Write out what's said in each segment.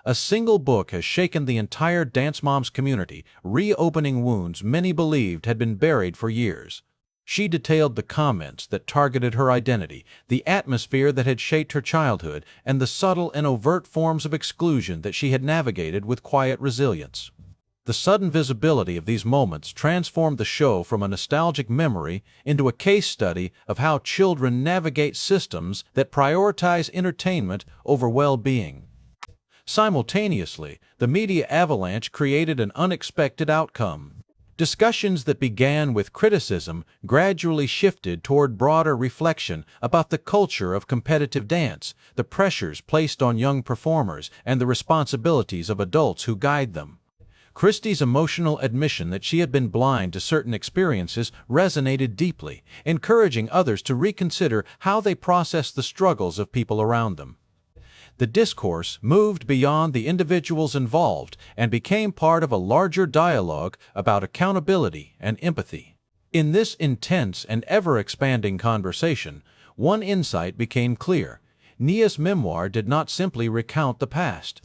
A single book has shaken the entire Dance Moms community, reopening wounds many believed had been buried for years. She detailed the comments that targeted her identity, the atmosphere that had shaped her childhood, and the subtle and overt forms of exclusion that she had navigated with quiet resilience. The sudden visibility of these moments transformed the show from a nostalgic memory into a case study of how children navigate systems that prioritize entertainment over well-being. Simultaneously, the media avalanche created an unexpected outcome. Discussions that began with criticism gradually shifted toward broader reflection about the culture of competitive dance, the pressures placed on young performers, and the responsibilities of adults who guide them. Christi's emotional admission that she had been blind to certain experiences resonated deeply, encouraging others to reconsider how they process the struggles of people around them. The discourse moved beyond the individuals involved and became part of a larger dialogue about accountability and empathy. In this intense and ever-expanding conversation, one insight became clear. Nias' memoir did not simply recount the past.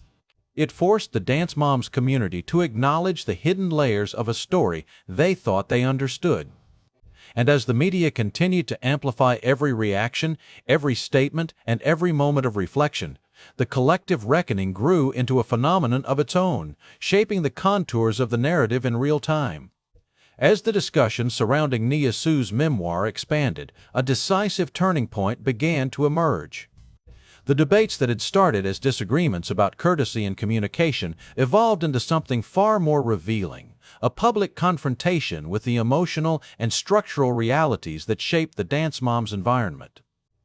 It forced the Dance Moms community to acknowledge the hidden layers of a story they thought they understood. And as the media continued to amplify every reaction, every statement, and every moment of reflection, the collective reckoning grew into a phenomenon of its own, shaping the contours of the narrative in real time. As the discussion surrounding Nias's memoir expanded, a decisive turning point began to emerge. The debates that had started as disagreements about courtesy and communication evolved into something far more revealing, a public confrontation with the emotional and structural realities that shaped the Dance Moms environment.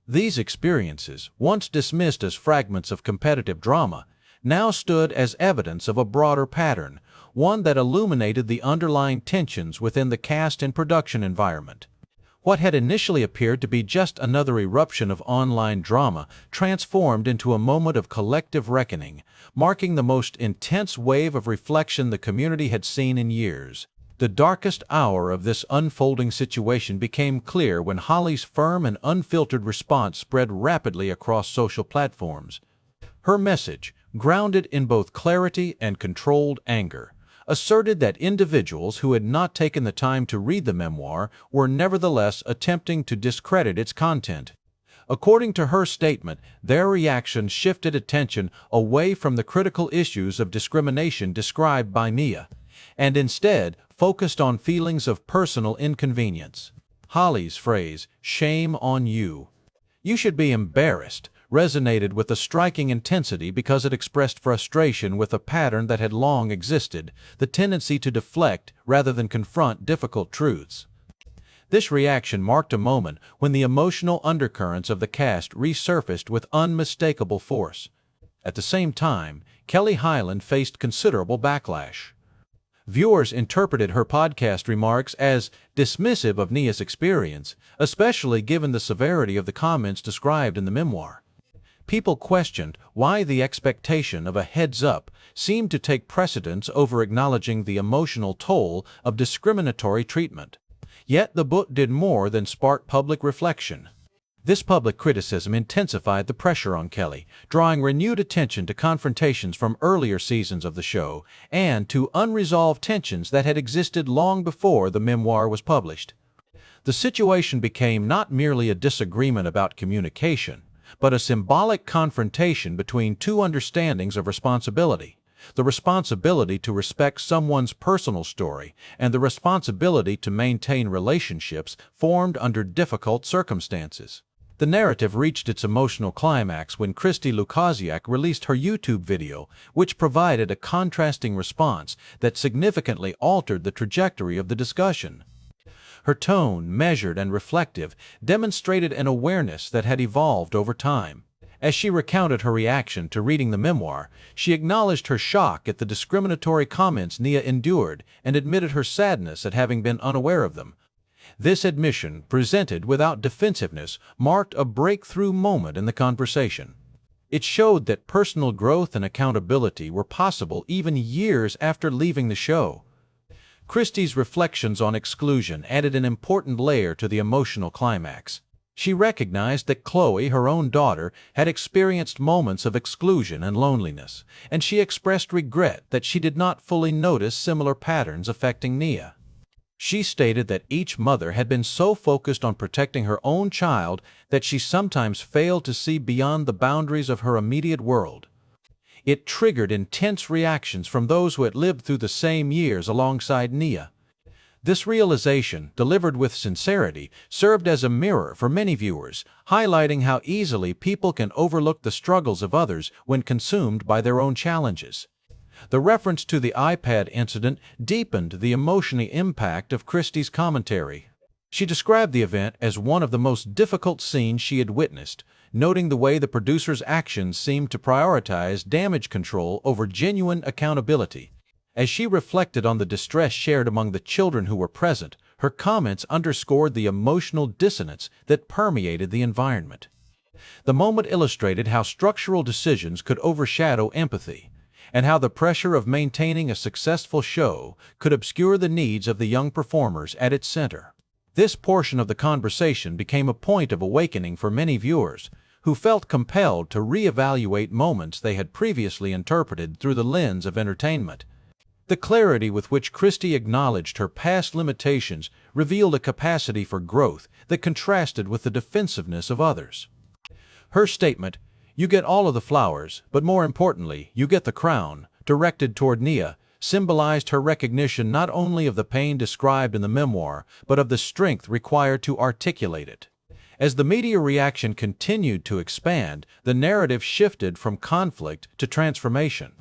These experiences, once dismissed as fragments of competitive drama, now stood as evidence of a broader pattern, one that illuminated the underlying tensions within the cast and production environment. What had initially appeared to be just another eruption of online drama transformed into a moment of collective reckoning, marking the most intense wave of reflection the community had seen in years. The darkest hour of this unfolding situation became clear when Holly's firm and unfiltered response spread rapidly across social platforms. Her message, grounded in both clarity and controlled anger, asserted that individuals who had not taken the time to read the memoir were nevertheless attempting to discredit its content. According to her statement, their reaction shifted attention away from the critical issues of discrimination described by Nia, and instead focused on feelings of personal inconvenience. Holly's phrase, "Shame on you. You should be embarrassed," resonated with a striking intensity because it expressed frustration with a pattern that had long existed, the tendency to deflect rather than confront difficult truths. This reaction marked a moment when the emotional undercurrents of the cast resurfaced with unmistakable force. At the same time, Kelly Hyland faced considerable backlash. Viewers interpreted her podcast remarks as dismissive of Nias' experience, especially given the severity of the comments described in the memoir. People questioned why the expectation of a heads-up seemed to take precedence over acknowledging the emotional toll of discriminatory treatment. Yet the book did more than spark public reflection. This public criticism intensified the pressure on Kelly, drawing renewed attention to confrontations from earlier seasons of the show and to unresolved tensions that had existed long before the memoir was published. The situation became not merely a disagreement about communication, but a symbolic confrontation between two understandings of responsibility: the responsibility to respect someone's personal story and the responsibility to maintain relationships formed under difficult circumstances. The narrative reached its emotional climax when Christi released her YouTube video, which provided a contrasting response that significantly altered the trajectory of the discussion. Her tone, measured and reflective, demonstrated an awareness that had evolved over time. As she recounted her reaction to reading the memoir, she acknowledged her shock at the discriminatory comments Nia endured and admitted her sadness at having been unaware of them. This admission, presented without defensiveness, marked a breakthrough moment in the conversation. It showed that personal growth and accountability were possible even years after leaving the show. Christi's reflections on exclusion added an important layer to the emotional climax. She recognized that Chloe, her own daughter, had experienced moments of exclusion and loneliness, and she expressed regret that she did not fully notice similar patterns affecting Nia. She stated that each mother had been so focused on protecting her own child that she sometimes failed to see beyond the boundaries of her immediate world. It triggered intense reactions from those who had lived through the same years alongside Nia. This realization, delivered with sincerity, served as a mirror for many viewers, highlighting how easily people can overlook the struggles of others when consumed by their own challenges. The reference to the iPad incident deepened the emotional impact of Christie's commentary. She described the event as one of the most difficult scenes she had witnessed, noting the way the producer's actions seemed to prioritize damage control over genuine accountability. As she reflected on the distress shared among the children who were present, her comments underscored the emotional dissonance that permeated the environment. The moment illustrated how structural decisions could overshadow empathy, and how the pressure of maintaining a successful show could obscure the needs of the young performers at its center. This portion of the conversation became a point of awakening for many viewers, who felt compelled to reevaluate moments they had previously interpreted through the lens of entertainment. The clarity with which Christi acknowledged her past limitations revealed a capacity for growth that contrasted with the defensiveness of others. Her statement, "You get all of the flowers, but more importantly, you get the crown," directed toward Nia, symbolized her recognition not only of the pain described in the memoir, but of the strength required to articulate it. As the media reaction continued to expand, the narrative shifted from conflict to transformation.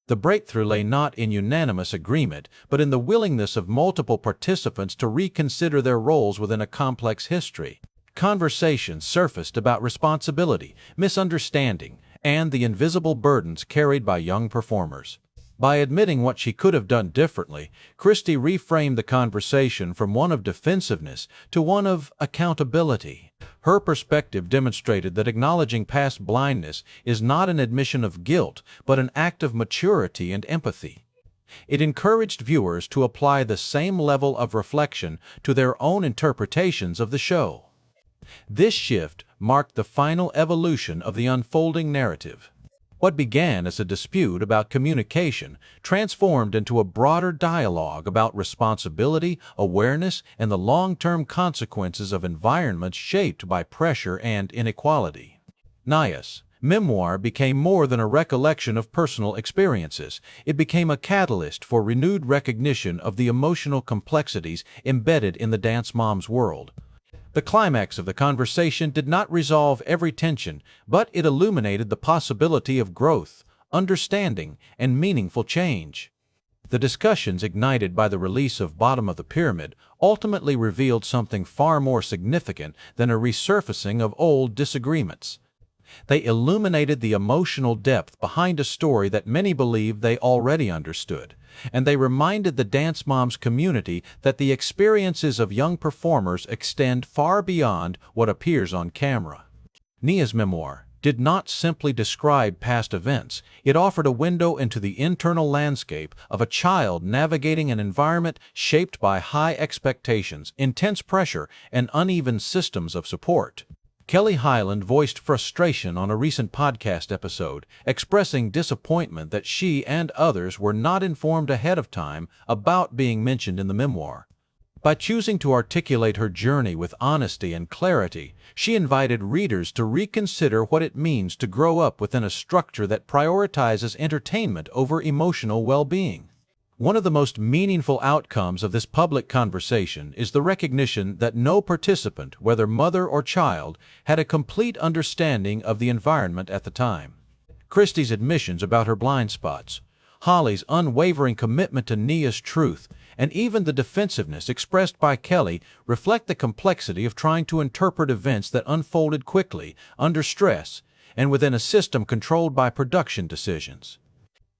The breakthrough lay not in unanimous agreement, but in the willingness of multiple participants to reconsider their roles within a complex history. Conversations surfaced about responsibility, misunderstanding, and the invisible burdens carried by young performers. By admitting what she could have done differently, Christi reframed the conversation from one of defensiveness to one of accountability. Her perspective demonstrated that acknowledging past blindness is not an admission of guilt, but an act of maturity and empathy. It encouraged viewers to apply the same level of reflection to their own interpretations of the show. This shift marked the final evolution of the unfolding narrative. What began as a dispute about communication transformed into a broader dialogue about responsibility, awareness, and the long-term consequences of environments shaped by pressure and inequality. Nias' memoir became more than a recollection of personal experiences. It became a catalyst for renewed recognition of the emotional complexities embedded in the dance mom's world. The climax of the conversation did not resolve every tension, but it illuminated the possibility of growth, understanding, and meaningful change. The discussions ignited by the release of Bottom of the Pyramid ultimately revealed something far more significant than a resurfacing of old disagreements. They illuminated the emotional depth behind a story that many believed they already understood, and they reminded the Dance Moms community that the experiences of young performers extend far beyond what appears on camera. Nia's memoir did not simply describe past events, it offered a window into the internal landscape of a child navigating an environment shaped by high expectations, intense pressure, and uneven systems of support. Kelly Hyland voiced frustration on a recent podcast episode, expressing disappointment that she and others were not informed ahead of time about being mentioned in the memoir. By choosing to articulate her journey with honesty and clarity, she invited readers to reconsider what it means to grow up within a structure that prioritizes entertainment over emotional well-being. One of the most meaningful outcomes of this public conversation is the recognition that no participant, whether mother or child, had a complete understanding of the environment at the time. Christi's admissions about her blind spots, Holly's unwavering commitment to Nia's truth, and even the defensiveness expressed by Kelly reflect the complexity of trying to interpret events that unfolded quickly, under stress, and within a system controlled by production decisions.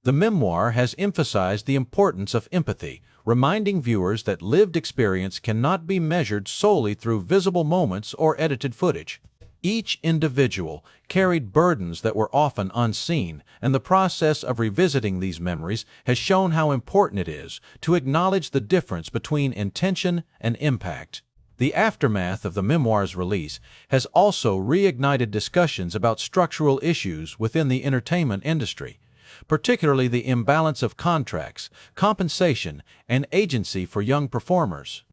The memoir has emphasized the importance of empathy, reminding viewers that lived experience cannot be measured solely through visible moments or edited footage. Each individual carried burdens that were often unseen, and the process of revisiting these memories has shown how important it is to acknowledge the difference between intention and impact. The aftermath of the memoir's release has also reignited discussions about structural issues within the entertainment industry, particularly the imbalance of contracts, compensation, and agency for young performers.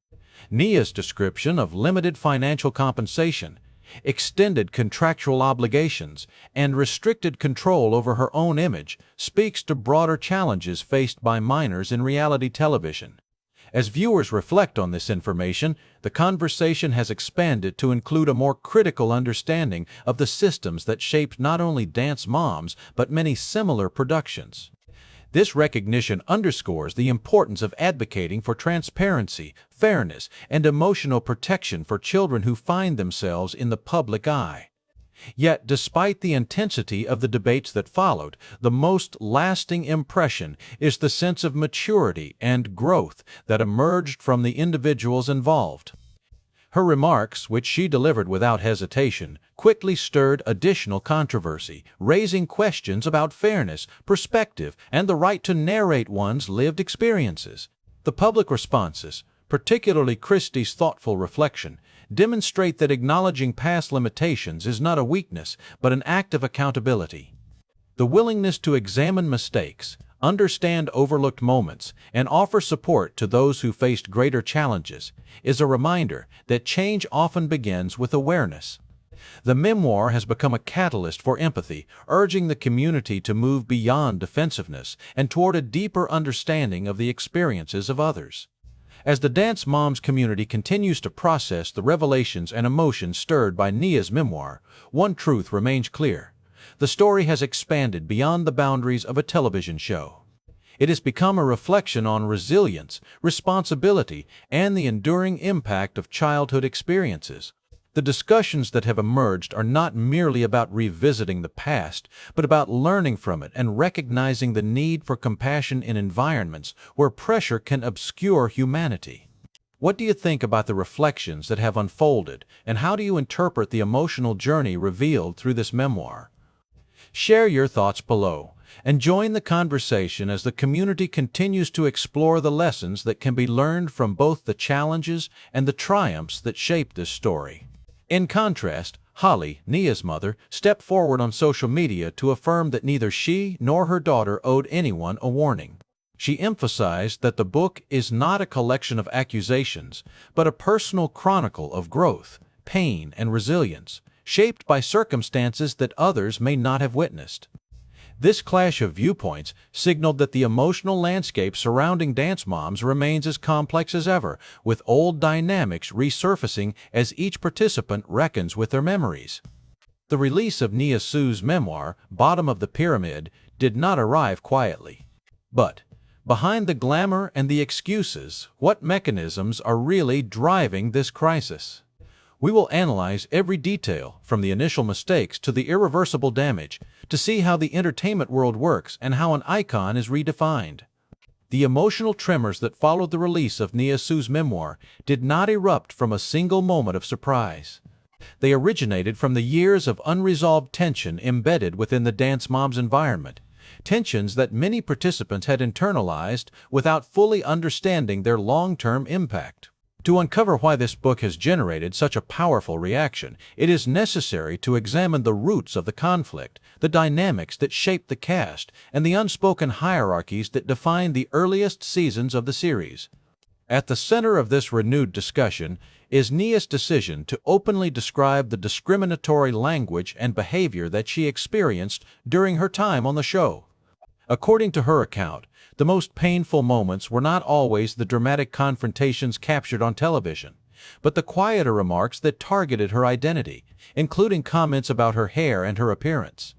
Nias' description of limited financial compensation, extended contractual obligations, and restricted control over her own image speaks to broader challenges faced by minors in reality television. As viewers reflect on this information, the conversation has expanded to include a more critical understanding of the systems that shaped not only Dance Moms but many similar productions. This recognition underscores the importance of advocating for transparency, fairness, and emotional protection for children who find themselves in the public eye. Yet, despite the intensity of the debates that followed, the most lasting impression is the sense of maturity and growth that emerged from the individuals involved. Her remarks, which she delivered without hesitation, quickly stirred additional controversy, raising questions about fairness, perspective, and the right to narrate one's lived experiences. The public responses, particularly Christi's thoughtful reflection, demonstrate that acknowledging past limitations is not a weakness, but an act of accountability. The willingness to examine mistakes, understand overlooked moments, and offer support to those who faced greater challenges is a reminder that change often begins with awareness. The memoir has become a catalyst for empathy, urging the community to move beyond defensiveness and toward a deeper understanding of the experiences of others. As the Dance Moms community continues to process the revelations and emotions stirred by Nias' memoir, one truth remains clear. The story has expanded beyond the boundaries of a television show. It has become a reflection on resilience, responsibility, and the enduring impact of childhood experiences. The discussions that have emerged are not merely about revisiting the past, but about learning from it and recognizing the need for compassion in environments where pressure can obscure humanity. What do you think about the reflections that have unfolded, and how do you interpret the emotional journey revealed through this memoir? Share your thoughts below, and join the conversation as the community continues to explore the lessons that can be learned from both the challenges and the triumphs that shape this story. In contrast, Holly, Nia's mother, stepped forward on social media to affirm that neither she nor her daughter owed anyone a warning. She emphasized that the book is not a collection of accusations, but a personal chronicle of growth, pain, and resilience, shaped by circumstances that others may not have witnessed. This clash of viewpoints signaled that the emotional landscape surrounding Dance Moms remains as complex as ever, with old dynamics resurfacing as each participant reckons with their memories. The release of Nias Sioux's memoir, Bottom of the Pyramid, did not arrive quietly. But, behind the glamour and the excuses, what mechanisms are really driving this crisis? We will analyze every detail, from the initial mistakes to the irreversible damage, to see how the entertainment world works and how an icon is redefined. The emotional tremors that followed the release of Nias Sioux's memoir did not erupt from a single moment of surprise. They originated from the years of unresolved tension embedded within the Dance Moms environment, tensions that many participants had internalized without fully understanding their long-term impact. To uncover why this book has generated such a powerful reaction, it is necessary to examine the roots of the conflict, the dynamics that shaped the cast, and the unspoken hierarchies that defined the earliest seasons of the series. At the center of this renewed discussion is Nias' decision to openly describe the discriminatory language and behavior that she experienced during her time on the show. According to her account, the most painful moments were not always the dramatic confrontations captured on television, but the quieter remarks that targeted her identity, including comments about her hair and her appearance.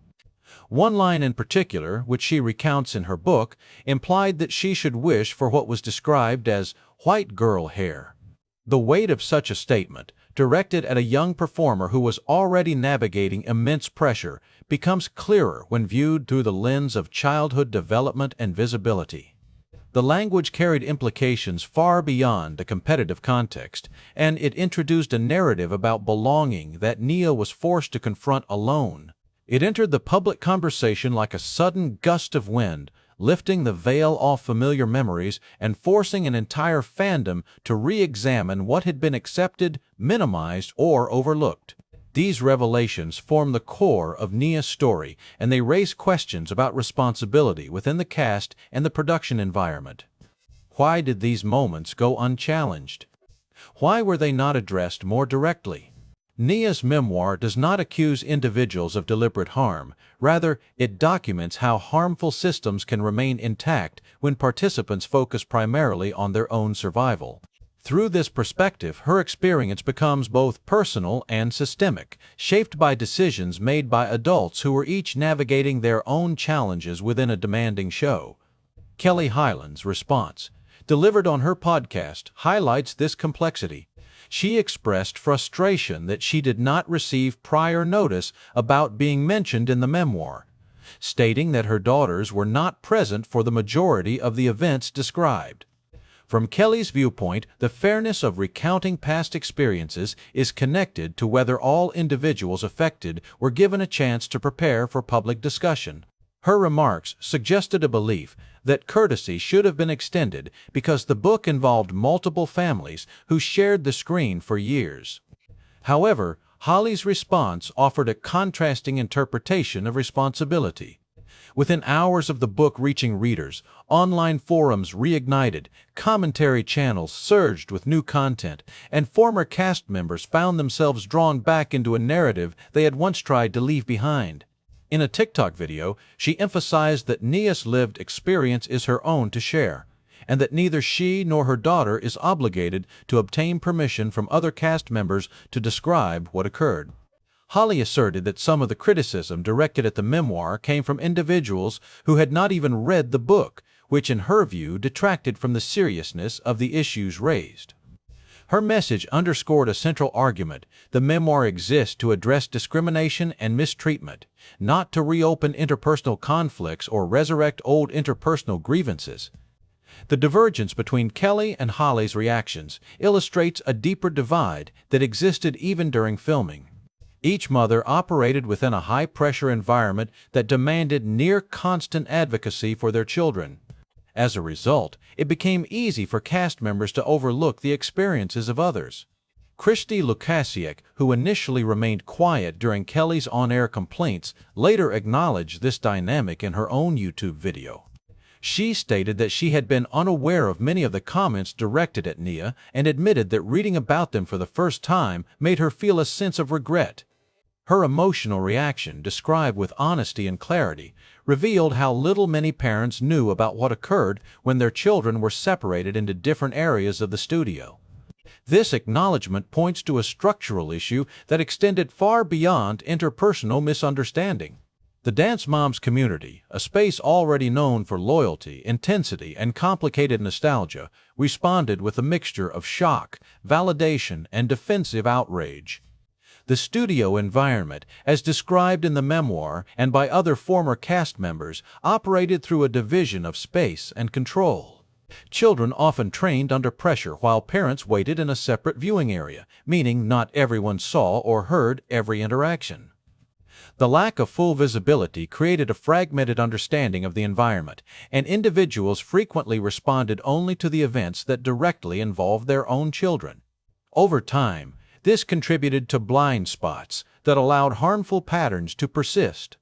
One line in particular, which she recounts in her book, implied that she should wish for what was described as white girl hair. The weight of such a statement, directed at a young performer who was already navigating immense pressure, becomes clearer when viewed through the lens of childhood development and visibility. The language carried implications far beyond a competitive context, and it introduced a narrative about belonging that Nia was forced to confront alone. It entered the public conversation like a sudden gust of wind, lifting the veil off familiar memories and forcing an entire fandom to re-examine what had been accepted, minimized, or overlooked. These revelations form the core of Nias' story, and they raise questions about responsibility within the cast and the production environment. Why did these moments go unchallenged? Why were they not addressed more directly? Nias' memoir does not accuse individuals of deliberate harm. Rather, it documents how harmful systems can remain intact when participants focus primarily on their own survival. Through this perspective, her experience becomes both personal and systemic, shaped by decisions made by adults who were each navigating their own challenges within a demanding show. Kelly Hyland's response, delivered on her podcast, highlights this complexity. She expressed frustration that she did not receive prior notice about being mentioned in the memoir, stating that her daughters were not present for the majority of the events described. From Kelly's viewpoint, the fairness of recounting past experiences is connected to whether all individuals affected were given a chance to prepare for public discussion. Her remarks suggested a belief that courtesy should have been extended because the book involved multiple families who shared the screen for years. However, Holly's response offered a contrasting interpretation of responsibility. Within hours of the book reaching readers, online forums reignited, commentary channels surged with new content, and former cast members found themselves drawn back into a narrative they had once tried to leave behind. In a TikTok video, she emphasized that Nias' lived experience is her own to share, and that neither she nor her daughter is obligated to obtain permission from other cast members to describe what occurred. Holly asserted that some of the criticism directed at the memoir came from individuals who had not even read the book, which in her view detracted from the seriousness of the issues raised. Her message underscored a central argument: the memoir exists to address discrimination and mistreatment, not to reopen interpersonal conflicts or resurrect old interpersonal grievances. The divergence between Kelly and Holly's reactions illustrates a deeper divide that existed even during filming. Each mother operated within a high-pressure environment that demanded near-constant advocacy for their children. As a result, it became easy for cast members to overlook the experiences of others. Christi, who initially remained quiet during Kelly's on-air complaints, later acknowledged this dynamic in her own YouTube video. She stated that she had been unaware of many of the comments directed at Nia and admitted that reading about them for the first time made her feel a sense of regret. Her emotional reaction, described with honesty and clarity, revealed how little many parents knew about what occurred when their children were separated into different areas of the studio. This acknowledgement points to a structural issue that extended far beyond interpersonal misunderstanding. The Dance Moms community, a space already known for loyalty, intensity, and complicated nostalgia, responded with a mixture of shock, validation, and defensive outrage. The studio environment, as described in the memoir and by other former cast members, operated through a division of space and control. Children often trained under pressure while parents waited in a separate viewing area, meaning not everyone saw or heard every interaction. The lack of full visibility created a fragmented understanding of the environment, and individuals frequently responded only to the events that directly involved their own children. Over time, this contributed to blind spots that allowed harmful patterns to persist.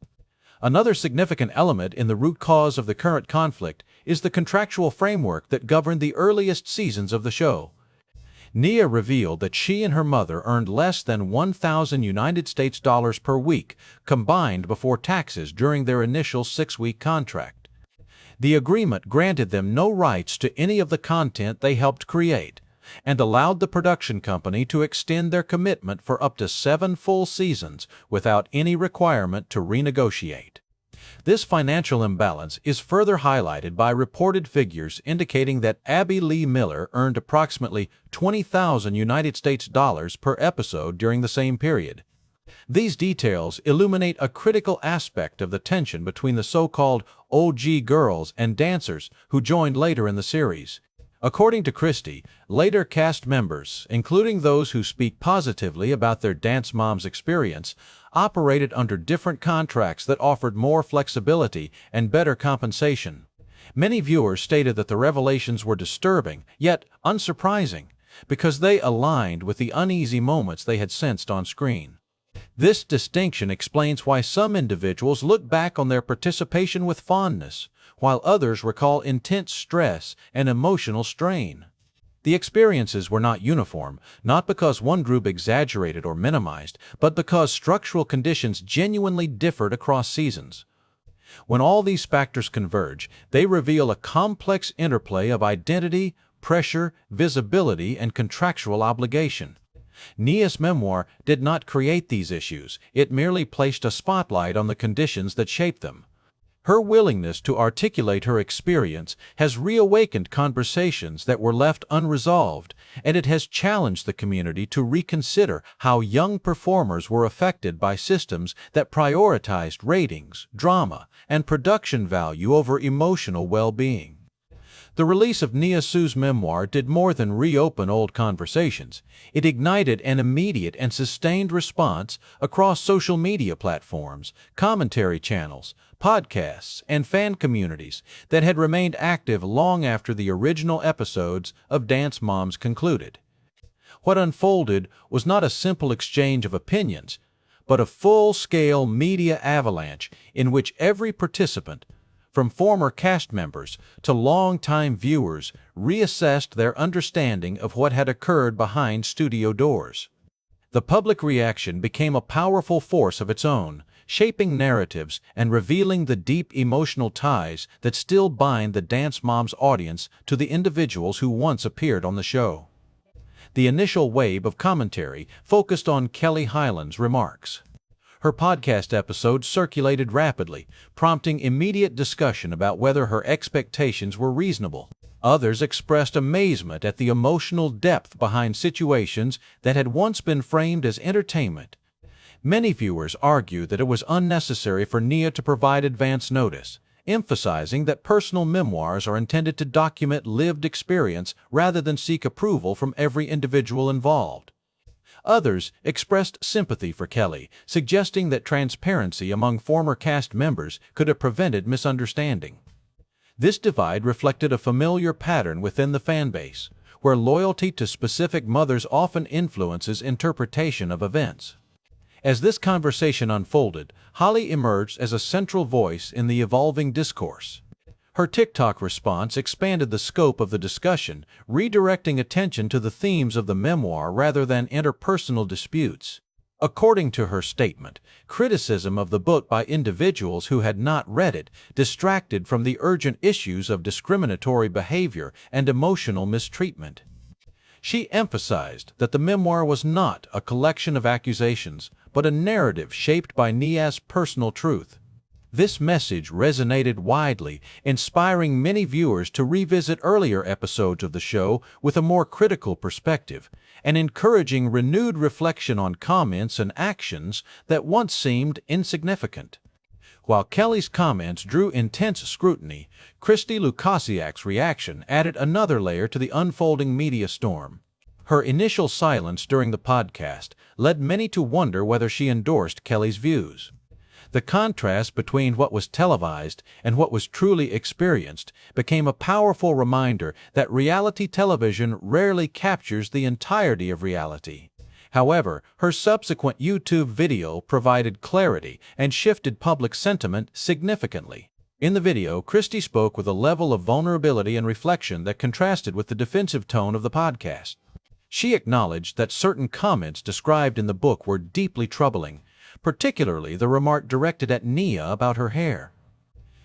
Another significant element in the root cause of the current conflict is the contractual framework that governed the earliest seasons of the show. Nia revealed that she and her mother earned less than $1,000 per week combined before taxes during their initial 6-week contract. The agreement granted them no rights to any of the content they helped create, and allowed the production company to extend their commitment for up to 7 full seasons without any requirement to renegotiate. This financial imbalance is further highlighted by reported figures indicating that Abby Lee Miller earned approximately $20,000 per episode during the same period. These details illuminate a critical aspect of the tension between the so-called OG girls and dancers who joined later in the series. According to Christi, later cast members, including those who speak positively about their Dance Moms experience, operated under different contracts that offered more flexibility and better compensation. Many viewers stated that the revelations were disturbing, yet unsurprising, because they aligned with the uneasy moments they had sensed on screen. This distinction explains why some individuals look back on their participation with fondness, while others recall intense stress and emotional strain. The experiences were not uniform, not because one group exaggerated or minimized, but because structural conditions genuinely differed across seasons. When all these factors converge, they reveal a complex interplay of identity, pressure, visibility, and contractual obligation. Nias' memoir did not create these issues, it merely placed a spotlight on the conditions that shaped them. Her willingness to articulate her experience has reawakened conversations that were left unresolved, and it has challenged the community to reconsider how young performers were affected by systems that prioritized ratings, drama, and production value over emotional well-being. The release of Nias's memoir did more than reopen old conversations. It ignited an immediate and sustained response across social media platforms, commentary channels, podcasts, and fan communities that had remained active long after the original episodes of Dance Moms concluded. What unfolded was not a simple exchange of opinions, but a full-scale media avalanche in which every participant, from former cast members to long-time viewers, reassessed their understanding of what had occurred behind studio doors. The public reaction became a powerful force of its own, shaping narratives and revealing the deep emotional ties that still bind the Dance Moms audience to the individuals who once appeared on the show. The initial wave of commentary focused on Kelly Hyland's remarks. Her podcast episode circulated rapidly, prompting immediate discussion about whether her expectations were reasonable. Others expressed amazement at the emotional depth behind situations that had once been framed as entertainment. Many viewers argued that it was unnecessary for Nia to provide advance notice, emphasizing that personal memoirs are intended to document lived experience rather than seek approval from every individual involved. Others expressed sympathy for Kelly, suggesting that transparency among former cast members could have prevented misunderstanding. This divide reflected a familiar pattern within the fanbase, where loyalty to specific mothers often influences interpretation of events. As this conversation unfolded, Holly emerged as a central voice in the evolving discourse. Her TikTok response expanded the scope of the discussion, redirecting attention to the themes of the memoir rather than interpersonal disputes. According to her statement, criticism of the book by individuals who had not read it distracted from the urgent issues of discriminatory behavior and emotional mistreatment. She emphasized that the memoir was not a collection of accusations, but a narrative shaped by Nias' personal truth. This message resonated widely, inspiring many viewers to revisit earlier episodes of the show with a more critical perspective, and encouraging renewed reflection on comments and actions that once seemed insignificant. While Kelly's comments drew intense scrutiny, Christi reaction added another layer to the unfolding media storm. Her initial silence during the podcast led many to wonder whether she endorsed Kelly's views. The contrast between what was televised and what was truly experienced became a powerful reminder that reality television rarely captures the entirety of reality. However, her subsequent YouTube video provided clarity and shifted public sentiment significantly. In the video, Christi spoke with a level of vulnerability and reflection that contrasted with the defensive tone of the podcast. She acknowledged that certain comments described in the book were deeply troubling, particularly the remark directed at Nia about her hair.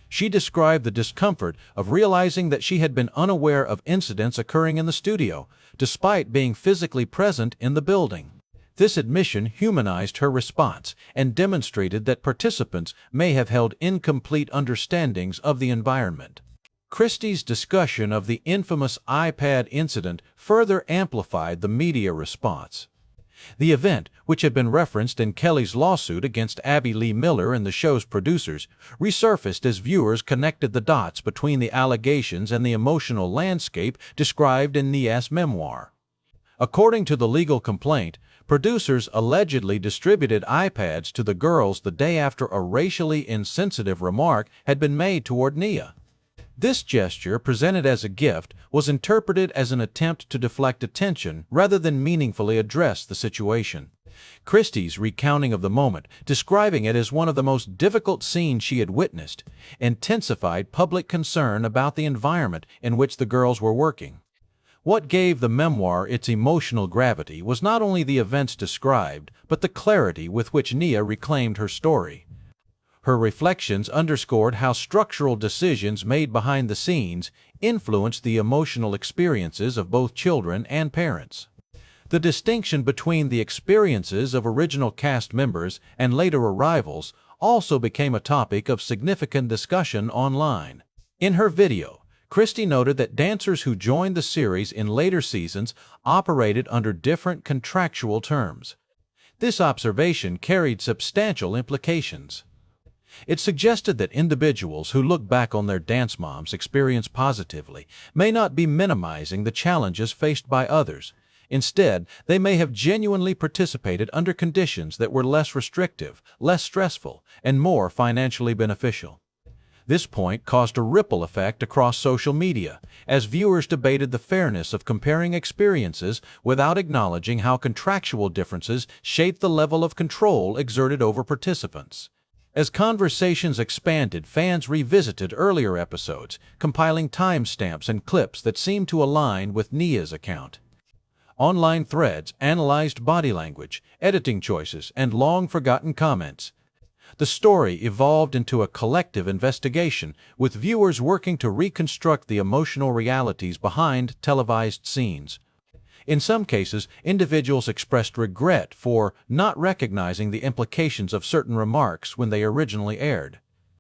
She described the discomfort of realizing that she had been unaware of incidents occurring in the studio, despite being physically present in the building. This admission humanized her response and demonstrated that participants may have held incomplete understandings of the environment. Christi's discussion of the infamous iPad incident further amplified the media response. The event, which had been referenced in Kelly's lawsuit against Abby Lee Miller and the show's producers, resurfaced as viewers connected the dots between the allegations and the emotional landscape described in Nias' memoir. According to the legal complaint, producers allegedly distributed iPads to the girls the day after a racially insensitive remark had been made toward Nia. This gesture, presented as a gift, was interpreted as an attempt to deflect attention rather than meaningfully address the situation. Christie's recounting of the moment, describing it as one of the most difficult scenes she had witnessed, intensified public concern about the environment in which the girls were working. What gave the memoir its emotional gravity was not only the events described, but the clarity with which Nia reclaimed her story. Her reflections underscored how structural decisions made behind the scenes influenced the emotional experiences of both children and parents. The distinction between the experiences of original cast members and later arrivals also became a topic of significant discussion online. In her video, Christi noted that dancers who joined the series in later seasons operated under different contractual terms. This observation carried substantial implications. It suggested that individuals who look back on their dance moms experience positively may not be minimizing the challenges faced by others. Instead, they may have genuinely participated under conditions that were less restrictive, less stressful, and more financially beneficial. This point caused a ripple effect across social media, as viewers debated the fairness of comparing experiences without acknowledging how contractual differences shaped the level of control exerted over participants. As conversations expanded, fans revisited earlier episodes, compiling timestamps and clips that seemed to align with Nia's account. Online threads analyzed body language, editing choices, and long-forgotten comments. The story evolved into a collective investigation, with viewers working to reconstruct the emotional realities behind televised scenes. In some cases, individuals expressed regret for not recognizing the implications of certain remarks when they originally aired.